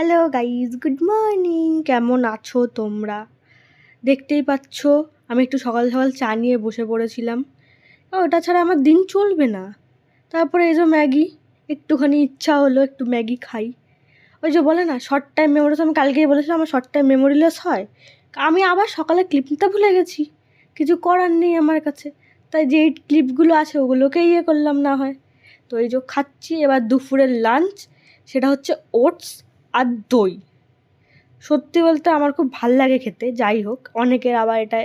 Hello guys, good morning. কেমন আছো তোমরা? দেখতেই পাচ্ছ আমি একটু সকাল সকাল চা নিয়ে বসে পড়েছিলাম। ওটা ছাড়া আমার দিন চলবে না। তারপরে এই যে ম্যাগি, একটুখানি ইচ্ছা হলো একটু ম্যাগি খাই। ওই যে বলে না শর্ট টাইম মেমোরি, আমি কালকেই বলেছিলাম আমার শর্ট টাইম মেমোরি লস হয়। আমি আবার সকালে ক্লিপ নিতে ভুলে গেছি, কিছু করার নেই আমার কাছে। তাই যে ক্লিপগুলো আছে ওগুলোকে করলাম না হয়। তো এই যে খাচ্ছি এবার দুপুরের লাঞ্চ, সেটা হচ্ছে ওটস আর দই। সত্যি বলতে আমার খুব ভাল লাগে খেতে, যাই হোক অনেকের আবার এটা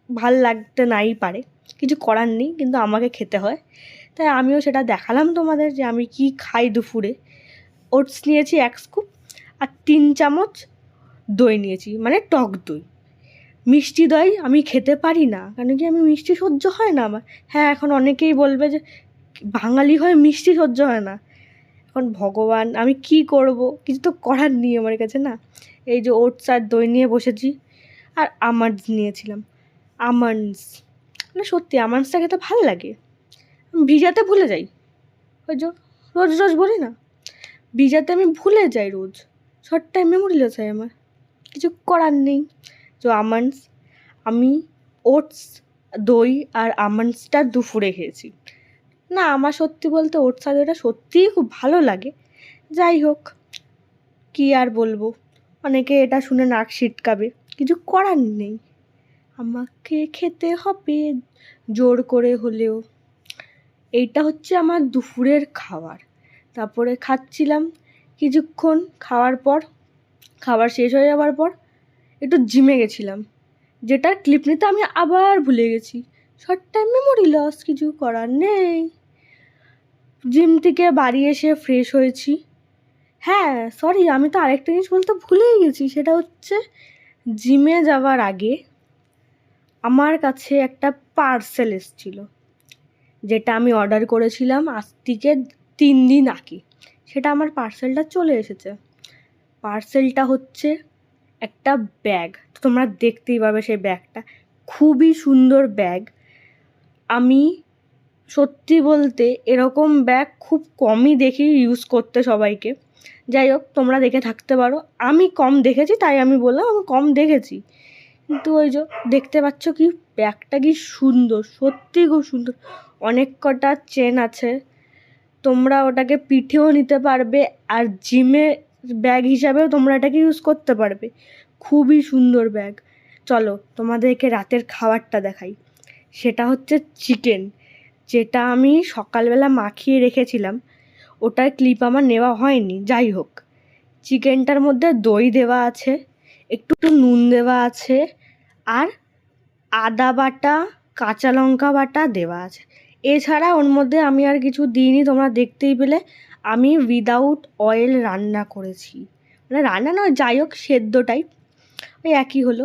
ভাল লাগতে নাই পারে, কিছু করার নেই, কিন্তু আমাকে খেতে হয়। তাই আমিও সেটা দেখালাম তোমাদের যে আমি কি খাই দুপুরে। ওটস নিয়েছি 1 স্কুপ আর 3 চামচ দই নিয়েছি, মানে টক দই। মিষ্টি দই আমি খেতে পারি না, কারণ কি আমি মিষ্টি সহ্য হয় না আমার। হ্যাঁ, এখন অনেকেই বলবে যে বাঙালি হয়ে মিষ্টি সহ্য হয় না। এখন ভগবান, আমি কি করব, কিছু তো করার নেই আমার কাছে না। এই যে ওটস আর দই নিয়ে বসেছি, আর আমন্ডস নিয়েছিলাম। আমন্ডস মানে সত্যি আমন্ডসটা খেতে ভালো লাগে। আমি ভিজাতে ভুলে যাই, ওই যে রোজ রোজ বলি না, ভিজাতে আমি ভুলে যাই রোজ। শর্ট টাইম মেমোরি লস হয় আমার, কিছু করার নেই। তো আমন্ডস, আমি ওটস, দই আর আমন্ডসটা দুপুরে খেয়েছি। না, আমার সত্যি বলতে ওটস আর দইটা সত্যিই খুব ভালো লাগে। যাই হোক, কি আর বলবো, অনেকে এটা শুনে নাক সিটকাবে, কিছু করার নেই, আমাকে খেতে হবে জোর করে হলেও। এইটা হচ্ছে আমার দুপুরের খাবার। তারপরে খাচ্ছিলাম কিছুক্ষণ, খাওয়ার পর, খাবার শেষ হয়ে যাওয়ার পর একটু জিমে গেছিলাম, যেটার ক্লিপ নিতে আমি আবার ভুলে গেছি। শর্ট টাইম মেমোরি লস, কিছু করার নেই। জিম থেকে বাড়ি এসে ফ্রেশ হয়েছি। হ্যাঁ সরি, আমি তো আরেকটা জিনিস বলতে ভুলেই গেছি, সেটা হচ্ছে জিমে যাওয়ার আগে আমার কাছে একটা পার্সেল এসেছিলো, যেটা আমি অর্ডার করেছিলাম আজ থেকে 3 দিন আগে। সেটা আমার পার্সেলটা চলে এসেছে। পার্সেলটা হচ্ছে একটা ব্যাগ, তোমরা দেখতেই পাবে সেই ব্যাগটা, খুবই সুন্দর ব্যাগ। আমি সত্যি বলতে এরকম ব্যাগ খুব কমই দেখি ইউজ করতে সবাইকে। যাই হোক, তোমরা দেখে থাকতে পারো, আমি কম দেখেছি তাই আমি বললাম আমি কম দেখেছি। কিন্তু ওই যে দেখতে পাচ্ছ কি ব্যাগটা কি সুন্দর, সত্যি খুব সুন্দর। অনেক কটা চেন আছে, তোমরা ওটাকে পিঠেও নিতে পারবে, আর জিমে ব্যাগ হিসাবেও তোমরা এটাকে ইউজ করতে পারবে। খুবই সুন্দর ব্যাগ। চলো তোমাদেরকে রাতের খাবারটা দেখাই। সেটা হচ্ছে চিকেন, যেটা আমি সকালবেলা মাখিয়ে রেখেছিলাম। ওটার ক্লিপ আমার নেওয়া হয়নি। যাই হোক, চিকেনটার মধ্যে দই দেওয়া আছে, একটু নুন দেওয়া আছে, আর আদা বাটা, কাঁচা লঙ্কা বাটা দেওয়া আছে। এছাড়া ওর মধ্যে আমি আর কিছু দিইনি, তোমরা দেখতেই পেলে। আমি উইদাউট অয়েল রান্না করেছি, মানে রান্না নয়, যাই হোক সেদ্ধ টাইপ, ওই একই হলো।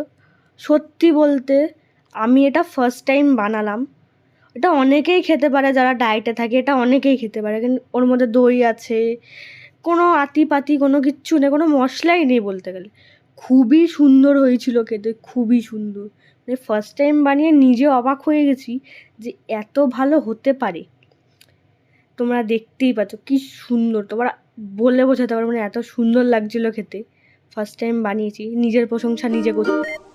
সত্যি বলতে আমি এটা ফার্স্ট টাইম বানালাম। এটা অনেকেই খেতে পারে যারা ডায়েটে থাকে, এটা অনেকেই খেতে পারে, কিন্তু ওর মধ্যে দই আছে, কোনো আতিপাতি কোনো কিচ্ছু নেই, কোনো মশলাই নেই বলতে গেলে। খুবই সুন্দর হয়েছিল খেতে, খুবই সুন্দর। মানে ফার্স্ট টাইম বানিয়ে নিজে অবাক হয়ে গেছি যে এত ভালো হতে পারে। তোমরা দেখতেই পাচ্ছ কি সুন্দর, তোমরা বলে বোঝাতে পারবো না, এত সুন্দর লাগছিল খেতে। ফার্স্ট টাইম বানিয়েছি, নিজের প্রশংসা নিজে করতে।